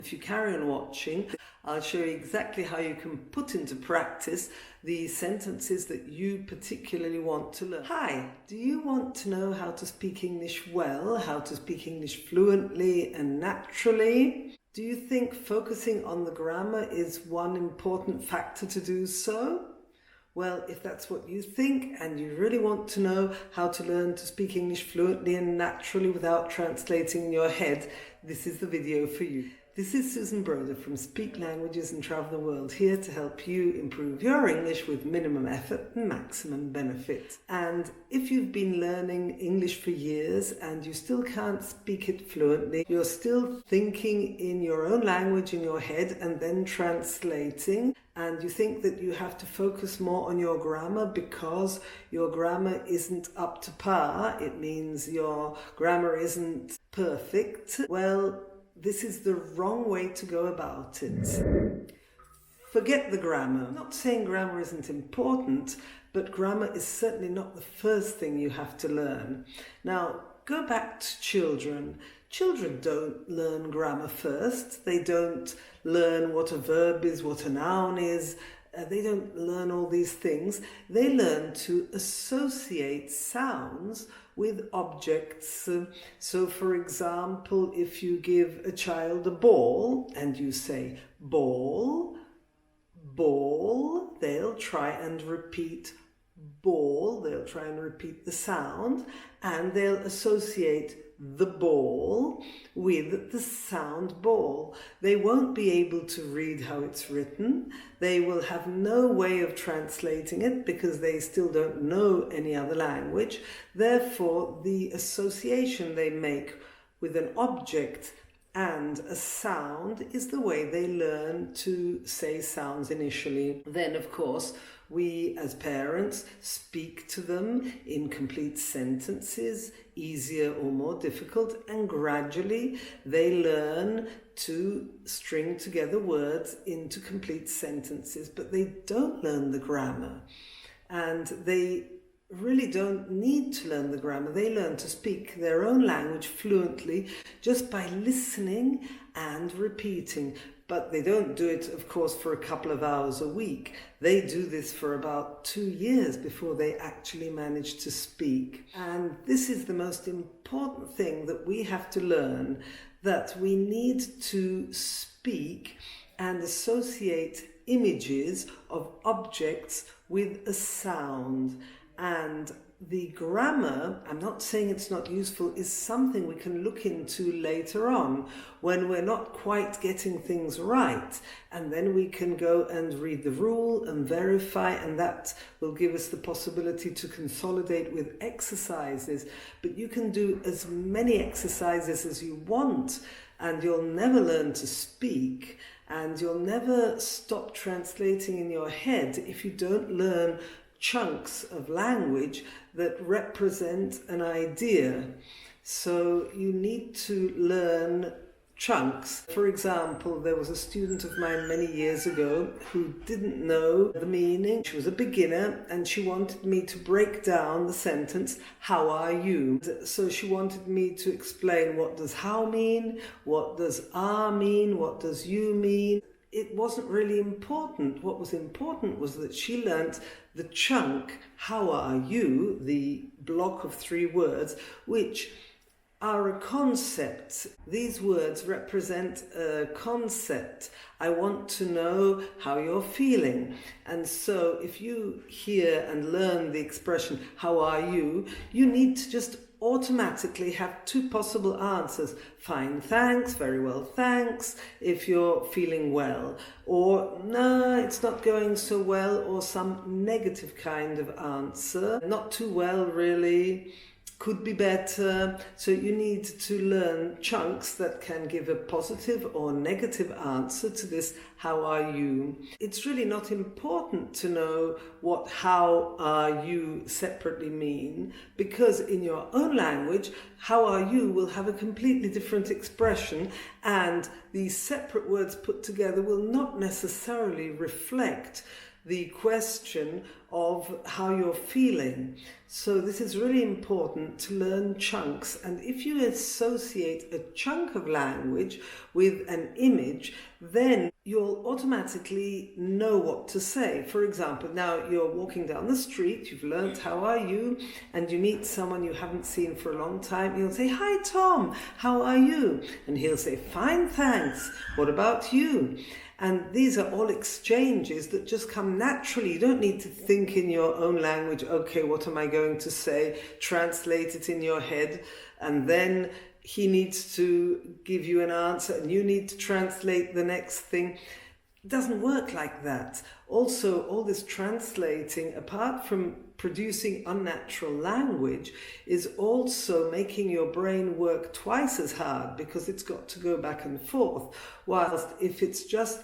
If you carry on watching, I'll show you exactly how you can put into practice the sentences that you particularly want to learn. Hi, do you want to know how to speak English well, how to speak English fluently and naturally? Do you think focusing on the grammar is one important factor to do so? Well, if that's what you think and you really want to know how to learn to speak English fluently and naturally without translating in your head, this is the video for you. This is Susan Broder from Speak Languages and Travel the World, here to help you improve your English with minimum effort and maximum benefit. And if you've been learning English for years and you still can't speak it fluently, you're still thinking in your own language in your head and then translating, and you think that you have to focus more on your grammar because your grammar isn't up to par, it means your grammar isn't perfect, well, this is the wrong way to go about it. Forget the grammar. I'm not saying grammar isn't important, but grammar is certainly not the first thing you have to learn. Now, go back to children. Children don't learn grammar first. They don't learn what a verb is, what a noun is. They don't learn all these things. They learn to associate sounds with objects. So, for example, if you give a child a ball and you say ball, ball, they'll try and repeat ball. They'll try and repeat the sound and they'll associate the ball with the sound ball. They won't be able to read how it's written. They will have no way of translating it because they still don't know any other language. Therefore, the association they make with an object and a sound is the way they learn to say sounds initially. Then, of course, we as parents speak to them in complete sentences, easier or more difficult, and gradually they learn to string together words into complete sentences, but they don't learn the grammar. And they really don't need to learn the grammar. They learn to speak their own language fluently just by listening and repeating. But they don't do it, of course, for a couple of hours a week. They do this for about 2 years before they actually manage to speak. And this is the most important thing that we have to learn, that we need to speak and associate images of objects with a sound. And the grammar, I'm not saying it's not useful, is something we can look into later on when we're not quite getting things right. And then we can go and read the rule and verify, and that will give us the possibility to consolidate with exercises. But you can do as many exercises as you want, and you'll never learn to speak. And you'll never stop translating in your head if you don't learn chunks of language that represent an idea. So you need to learn chunks. For example, there was a student of mine many years ago who didn't know the meaning. She was a beginner and she wanted me to break down the sentence, how are you? So she wanted me to explain, what does how mean? What does are mean? What does you mean? It wasn't really important. What was important was that she learnt the chunk, how are you, the block of 3 words, which are a concept. These words represent a concept. I want to know how you're feeling. And so if you hear and learn the expression, how are you, you need to just automatically have 2 possible answers. Fine, thanks, very well, thanks, if you're feeling well. Or, no, it's not going so well, or some negative kind of answer. Not too well, really. Could be better. So you need to learn chunks that can give a positive or negative answer to this, how are you? It's really not important to know what how are you separately mean, because in your own language, how are you will have a completely different expression, and these separate words put together will not necessarily reflect the question of how you're feeling. So this is really important to learn chunks. And if you associate a chunk of language with an image, then you'll automatically know what to say. For example, now you're walking down the street, you've learned how are you, and you meet someone you haven't seen for a long time. You'll say, "Hi Tom, how are you?" And he'll say, "Fine, thanks. What about you?" And these are all exchanges that just come naturally. You don't need to think in your own language, okay, what am I going to say? Translate it in your head, and then he needs to give you an answer and you need to translate the next thing. It doesn't work like that. Also, all this translating, apart from producing unnatural language, is also making your brain work twice as hard because it's got to go back and forth. Whilst if it's just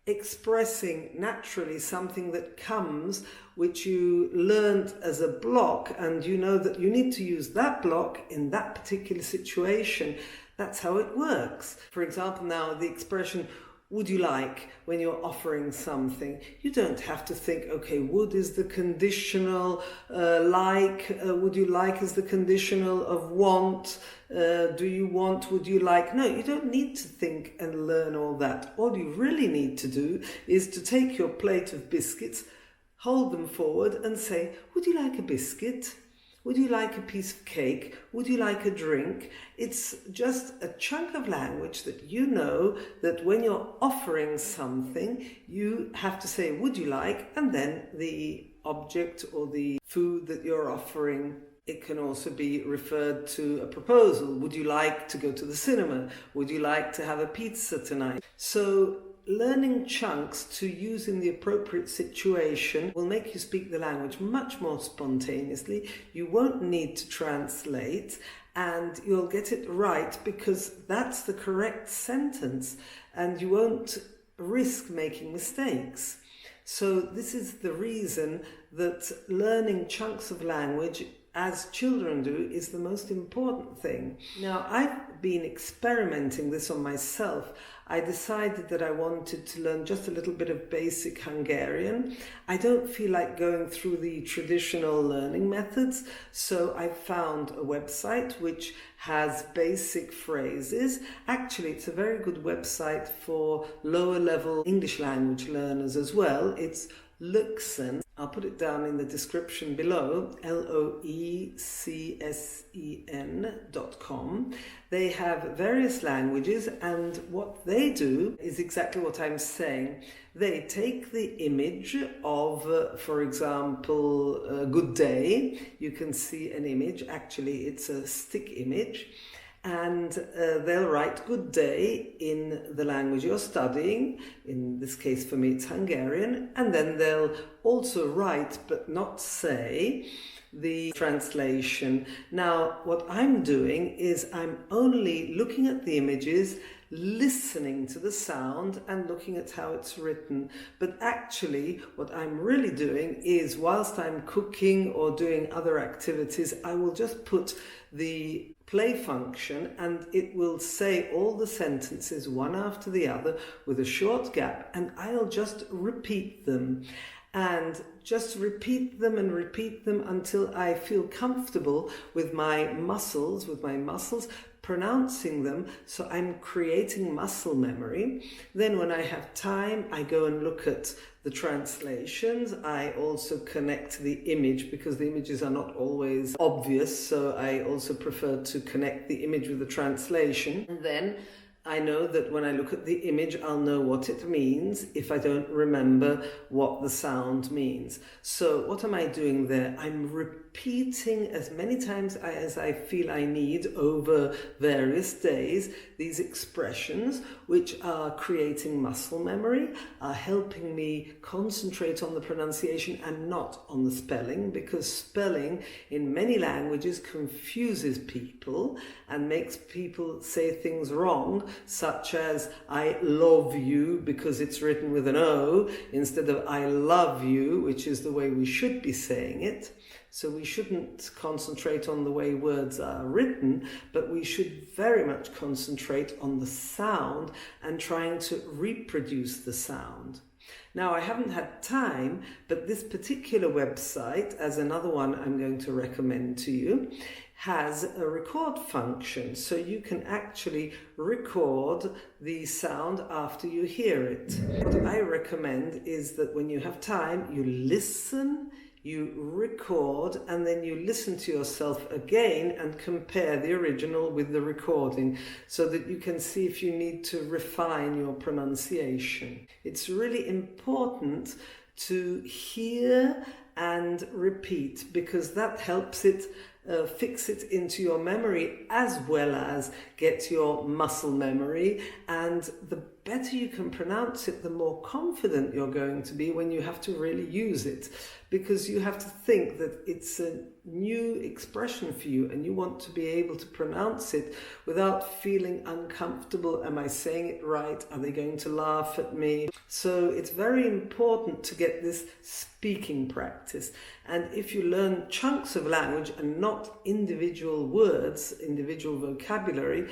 expressing naturally something that comes, which you learned as a block, and you know that you need to use that block in that particular situation, that's how it works. For example, now the expression "would you like" when you're offering something, you don't have to think, okay, would is the conditional, would you like is the conditional of want, do you want, would you like. No, you don't need to think and learn all that. All you really need to do is to take your plate of biscuits, hold them forward and say, "Would you like a biscuit? Would you like a piece of cake? Would you like a drink?" It's just a chunk of language that you know that when you're offering something, you have to say, "Would you like?" and then the object or the food that you're offering. It can also be referred to a proposal. Would you like to go to the cinema? Would you like to have a pizza tonight? So learning chunks to use in the appropriate situation will make you speak the language much more spontaneously. You won't need to translate and you'll get it right because that's the correct sentence and you won't risk making mistakes. So this is the reason that learning chunks of language as children do is the most important thing. Now, I've been experimenting this on myself. I decided that I wanted to learn just a little bit of basic Hungarian. I don't feel like going through the traditional learning methods, so I found a website which has basic phrases. Actually, it's a very good website for lower level English language learners as well. It's Luxen. I'll put it down in the description below, loeccsen.com. They have various languages, and what they do is exactly what I'm saying. They take the image of, for example, good day. You can see an image. Actually, it's a stick image. And they'll write "good day" in the language you're studying. In this case, for me, it's Hungarian. And then they'll also write, but not say, the translation. Now, what I'm doing is I'm only looking at the images, listening to the sound and looking at how it's written. But actually, what I'm really doing is, whilst I'm cooking or doing other activities, I will just put the play function and it will say all the sentences one after the other with a short gap, and I'll just repeat them. And just repeat them and repeat them until I feel comfortable with my muscles pronouncing them, so I'm creating muscle memory. Then when I have time, I go and look at the translations. I also connect the image because the images are not always obvious, so I also prefer to connect the image with the translation. And then I know that when I look at the image, I'll know what it means if I don't remember what the sound means. So what am I doing there? I'm repeating as many times as I feel I need over various days these expressions, which are creating muscle memory, are helping me concentrate on the pronunciation and not on the spelling, because spelling in many languages confuses people and makes people say things wrong, such as "I love you" because it's written with an O instead of "I love you," which is the way we should be saying it. So we shouldn't concentrate on the way words are written, but we should very much concentrate on the sound and trying to reproduce the sound. Now, I haven't had time, but this particular website, as another one I'm going to recommend to you, has a record function, so you can actually record the sound after you hear it. What I recommend is that when you have time, you listen, you record, and then you listen to yourself again and compare the original with the recording so that you can see if you need to refine your pronunciation. It's really important to hear and repeat because that helps it fix it into your memory as well as get your muscle memory, and the better you can pronounce it, the more confident you're going to be when you have to really use it, because you have to think that it's a new expression for you and you want to be able to pronounce it without feeling uncomfortable. Am I saying it right? Are they going to laugh at me? So it's very important to get this speaking practice. And if you learn chunks of language and not individual words, individual vocabulary,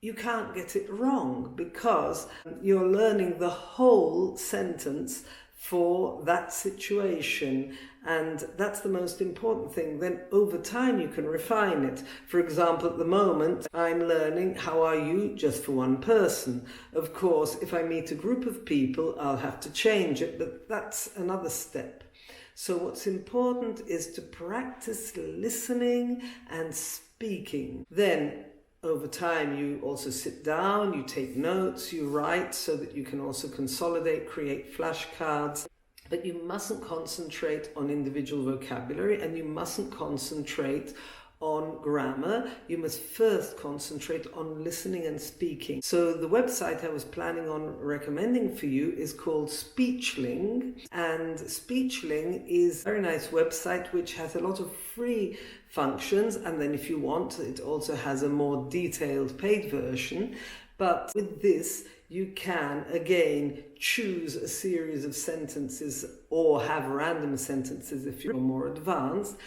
you can't get it wrong because you're learning the whole sentence for that situation, and that's the most important thing. Then over time you can refine it. For example, at the moment I'm learning how are you just for one person. Of course, if I meet a group of people I'll have to change it, but that's another step. So what's important is to practice listening and speaking. Then over time, you also sit down, you take notes, you write so that you can also consolidate, create flashcards. But you mustn't concentrate on individual vocabulary and you mustn't concentrate on grammar. You must first concentrate on listening and speaking. So the website I was planning on recommending for you is called Speechling, and Speechling is a very nice website which has a lot of free functions, and then if you want, it also has a more detailed paid version. But with this, you can again choose a series of sentences or have random sentences if you're more advanced.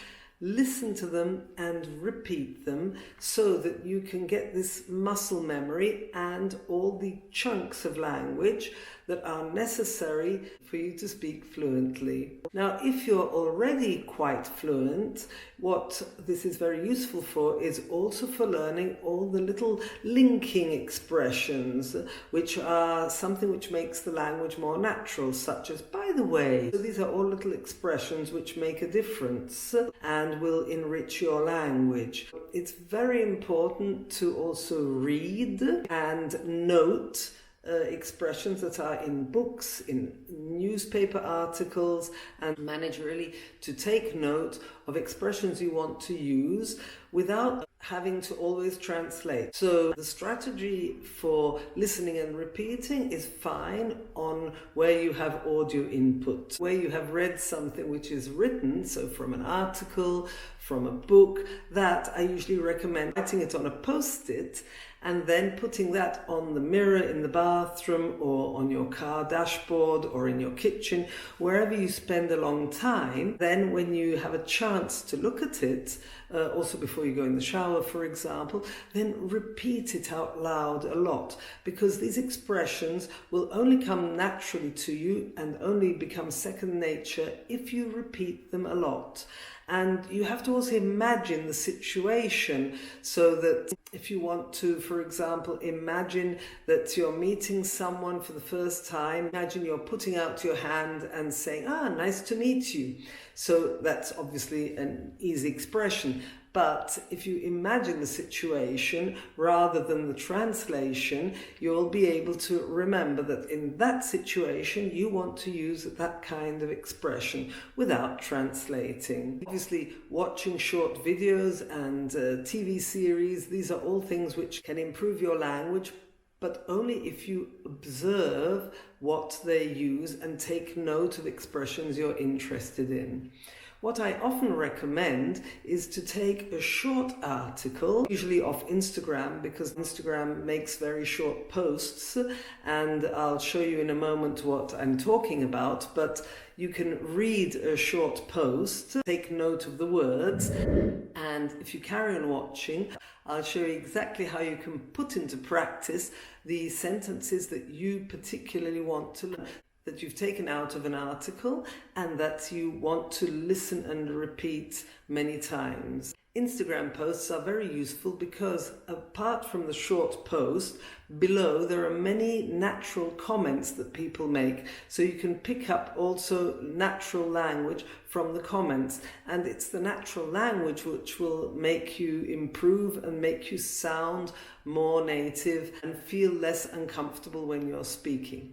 Listen to them and repeat them so that you can get this muscle memory and all the chunks of language that are necessary for you to speak fluently. Now, if you're already quite fluent, what this is very useful for is also for learning all the little linking expressions, which are something which makes the language more natural, such as by the way. So these are all little expressions which make a difference and will enrich your language. It's very important to also read and note expressions that are in books, in newspaper articles, and manage really to take note of expressions you want to use without having to always translate. So the strategy for listening and repeating is fine on where you have audio input, where you have read something which is written, so from an article, from a book, that I usually recommend writing it on a post-it and then putting that on the mirror in the bathroom or on your car dashboard or in your kitchen, wherever you spend a long time. Then when you have a chance to look at it, also before you go in the shower, for example, then repeat it out loud a lot, because these expressions will only come naturally to you and only become second nature if you repeat them a lot. And you have to also imagine the situation, so that if you want to, for example, imagine that you're meeting someone for the first time, imagine you're putting out your hand and saying, nice to meet you. So that's obviously an easy expression. But if you imagine the situation rather than the translation, you'll be able to remember that in that situation you want to use that kind of expression without translating. Obviously, watching short videos and TV series, these are all things which can improve your language, but only if you observe what they use and take note of expressions you're interested in. What I often recommend is to take a short article, usually off Instagram, because Instagram makes very short posts, and I'll show you in a moment what I'm talking about, but you can read a short post, take note of the words, and if you carry on watching, I'll show you exactly how you can put into practice the sentences that you particularly want to learn. that you've taken out of an article and that you want to listen and repeat many times. Instagram posts are very useful because apart from the short post, below there are many natural comments that people make. So you can pick up also natural language from the comments. And it's the natural language which will make you improve and make you sound more native and feel less uncomfortable when you're speaking.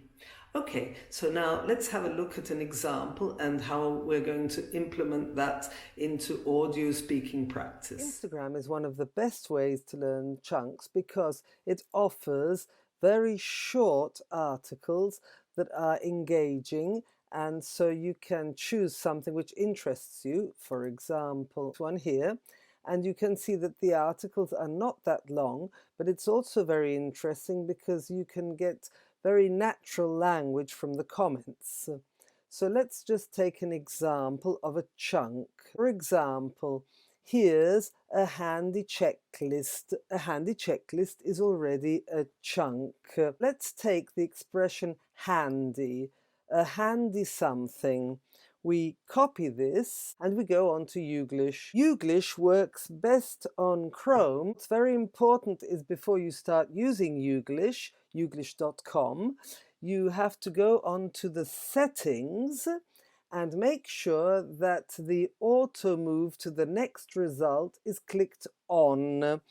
Okay, so now let's have a look at an example and how we're going to implement that into audio speaking practice. Instagram is one of the best ways to learn chunks because it offers very short articles that are engaging, and so you can choose something which interests you. For example, this one here. And you can see that the articles are not that long, but it's also very interesting because you can get very natural language from the comments. So let's just take an example of a chunk. For example, here's a handy checklist. A handy checklist is already a chunk. Let's take the expression handy, a handy something. We copy this and we go on to Youglish. Youglish works best on Chrome. What's very important is before you start using Youglish, youglish.com, you have to go on to the settings and make sure that the auto move to the next result is clicked on.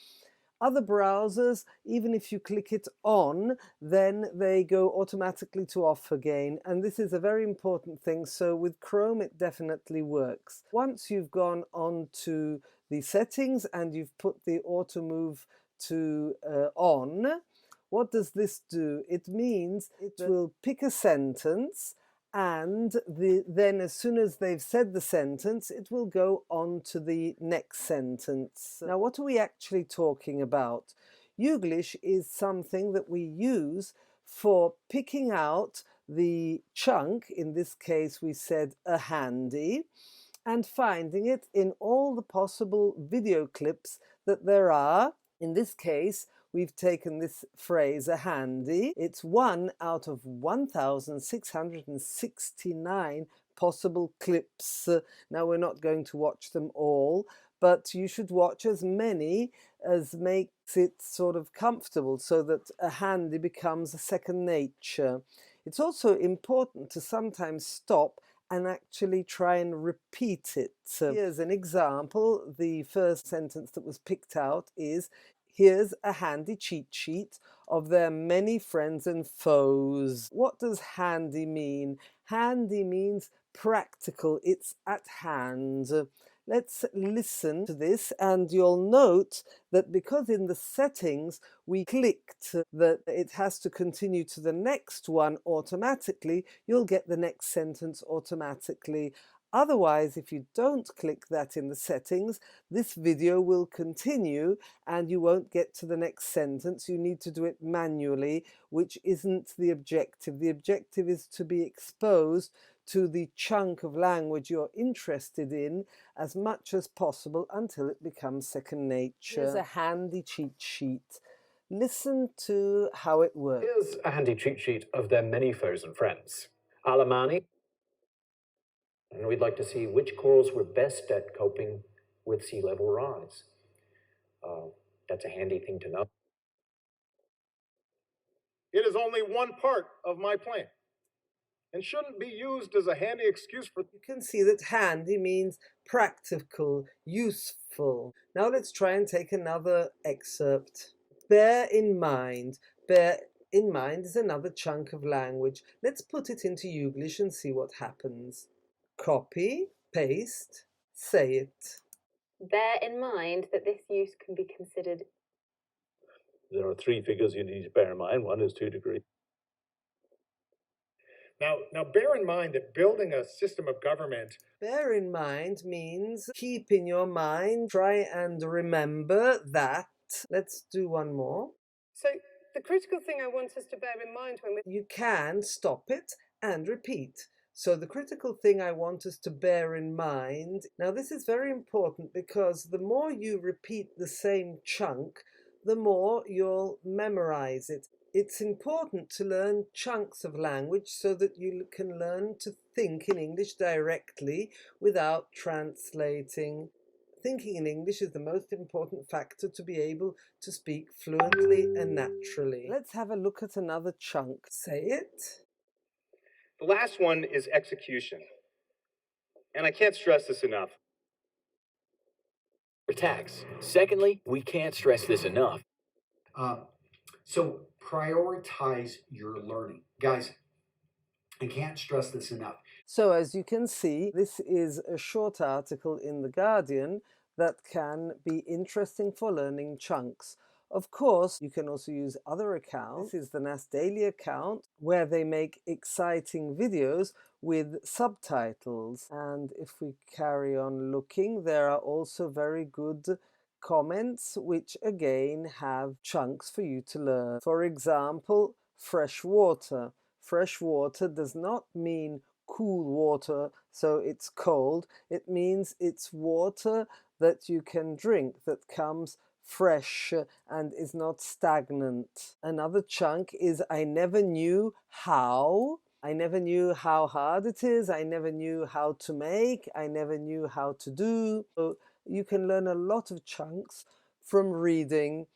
Other browsers, even if you click it on, then they go automatically to off again. And this is a very important thing. So with Chrome, it definitely works. Once you've gone on to the settings and you've put the auto move to on, what does this do? It means it will pick a sentence, and then as soon as they've said the sentence, it will go on to the next sentence. Now, what are we actually talking about? Youglish is something that we use for picking out the chunk, in this case we said a handy, and finding it in all the possible video clips that there are. In this case, we've taken this phrase, a handy. It's one out of 1,669 possible clips. Now, we're not going to watch them all, but you should watch as many as makes it sort of comfortable so that a handy becomes a second nature. It's also important to sometimes stop and actually try and repeat it. Here's an example. The first sentence that was picked out is, here's a handy cheat sheet of their many friends and foes. What does handy mean? Handy means practical, it's at hand. Let's listen to this, and you'll note that because in the settings we clicked that it has to continue to the next one automatically, you'll get the next sentence automatically. Otherwise, if you don't click that in the settings, this video will continue and you won't get to the next sentence. You need to do it manually, which isn't the objective. The objective is to be exposed to the chunk of language you're interested in as much as possible until it becomes second nature. Here's a handy cheat sheet. Listen to how it works. Here's a handy cheat sheet of their many foes and friends. Alemani, and we'd like to see which corals were best at coping with sea level rise. That's a handy thing to know. It is only one part of my plan and shouldn't be used as a handy excuse for... You can see that handy means practical, useful. Now let's try and take another excerpt. Bear in mind. Bear in mind is another chunk of language. Let's put it into Youglish and see what happens. Copy, paste, say it. Bear in mind that this use can be considered. There are three figures you need to bear in mind. One is 2 degrees. Now bear in mind that building a system of government... Bear in mind means keep in your mind, try and remember that. Let's do one more. So the critical thing I want us to bear in mind when we... You can stop it and repeat. So the critical thing I want us to bear in mind... Now this is very important because the more you repeat the same chunk, the more you'll memorize it. It's important to learn chunks of language so that you can learn to think in English directly without translating. Thinking in English is the most important factor to be able to speak fluently and naturally. Let's have a look at another chunk. Say it. The last one is execution. And I can't stress this enough. Tax. Secondly, we can't stress this enough. So prioritize your learning. Guys, I can't stress this enough. So as you can see, this is a short article in The Guardian that can be interesting for learning chunks. Of course, you can also use other accounts. This is the NAS Daily account where they make exciting videos with subtitles. And if we carry on looking, there are also very good comments which again have chunks for you to learn. For example, fresh water. Fresh water does not mean cool water, so it's cold. It means it's water that you can drink, that comes fresh and is not stagnant. Another chunk is I never knew how. I never knew how hard it is. I never knew how to make. I never knew how to do. So you can learn a lot of chunks from reading,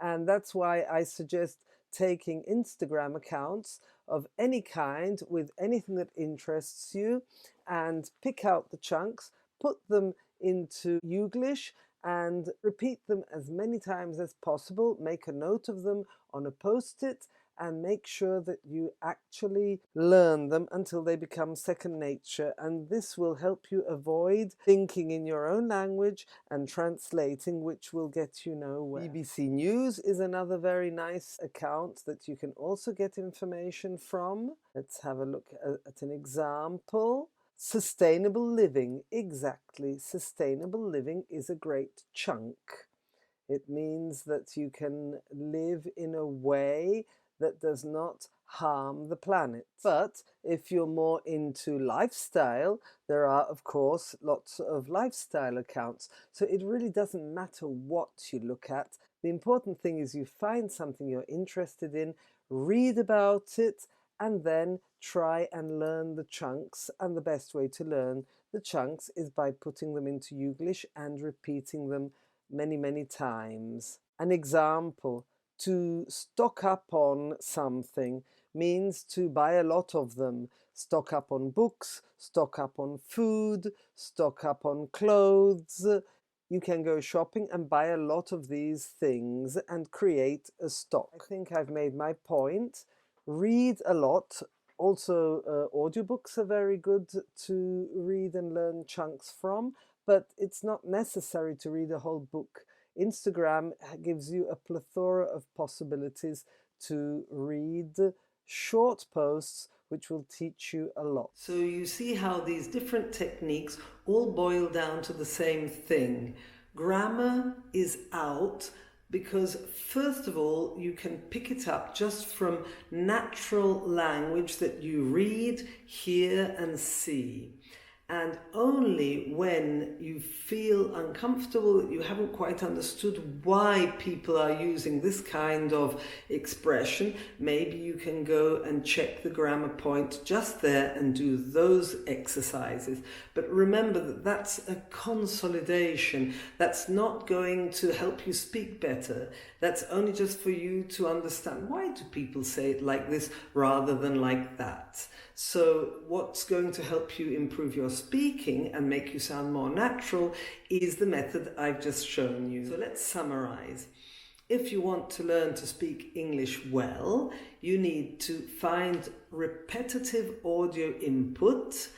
and that's why I suggest taking Instagram accounts of any kind with anything that interests you and pick out the chunks, put them into Youglish and repeat them as many times as possible. Make a note of them on a post-it and make sure that you actually learn them until they become second nature, and this will help you avoid thinking in your own language and translating, which will get you nowhere. BBC News is another very nice account that you can also get information from. Let's have a look at an example. Sustainable living. Exactly. Sustainable living is a great chunk. It means that you can live in a way that does not harm the planet. But if you're more into lifestyle, there are, of course, lots of lifestyle accounts. So it really doesn't matter what you look at. The important thing is you find something you're interested in, read about it, and then try and learn the chunks. And the best way to learn the chunks is by putting them into Youglish and repeating them many, many times. An example: to stock up on something means to buy a lot of them. Stock up on books, stock up on food, stock up on clothes. You can go shopping and buy a lot of these things and create a stock. I think I've made my point. Read a lot. Also, audiobooks are very good to read and learn chunks from, but it's not necessary to read a whole book. Instagram gives you a plethora of possibilities to read short posts which will teach you a lot. So you see how these different techniques all boil down to the same thing. Grammar is out because, first of all, you can pick it up just from natural language that you read, hear and see. And only when you feel uncomfortable, that you haven't quite understood why people are using this kind of expression, maybe you can go and check the grammar point just there and do those exercises. But remember that that's a consolidation. That's not going to help you speak better. That's only just for you to understand, why do people say it like this rather than like that? So what's going to help you improve your speaking and make you sound more natural is the method I've just shown you. So let's summarize. If you want to learn to speak English well, you need to find repetitive audio input.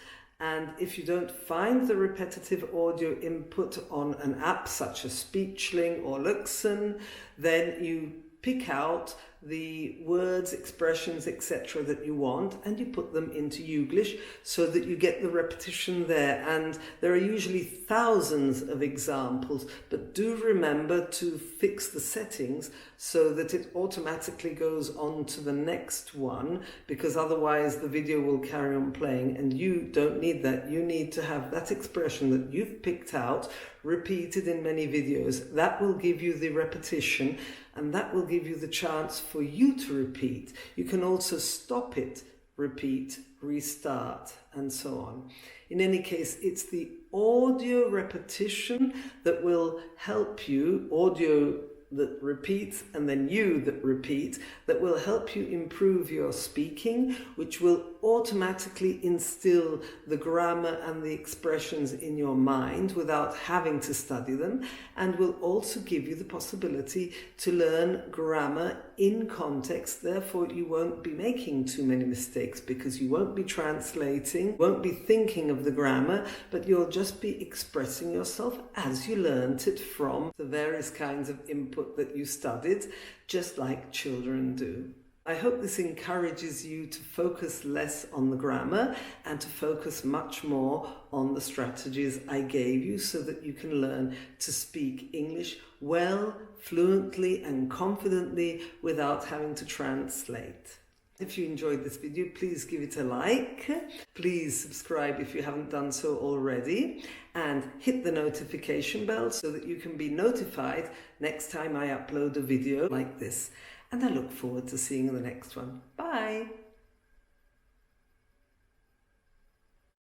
And if you don't find the repetitive audio input on an app such as Speechling or Luxon, then you pick out the words, expressions, etc. that you want, and you put them into Youglish so that you get the repetition there. And there are usually thousands of examples, but do remember to fix the settings so that it automatically goes on to the next one, because otherwise the video will carry on playing and you don't need that. You need to have that expression that you've picked out repeated in many videos. That will give you the repetition, and that will give you the chance for you to repeat. You can also stop it, repeat, restart, and so on. In any case, it's the audio repetition that will help you, audio that repeats and then you that repeat, that will help you improve your speaking, which will automatically instill the grammar and the expressions in your mind without having to study them, and will also give you the possibility to learn grammar in context. Therefore, you won't be making too many mistakes because you won't be translating, won't be thinking of the grammar, but you'll just be expressing yourself as you learnt it from the various kinds of input that you studied, just like children do. I hope this encourages you to focus less on the grammar and to focus much more on the strategies I gave you so that you can learn to speak English well, fluently and confidently without having to translate. If you enjoyed this video, please give it a like. Please subscribe if you haven't done so already, and hit the notification bell so that you can be notified next time I upload a video like this. And I look forward to seeing you in the next one. Bye!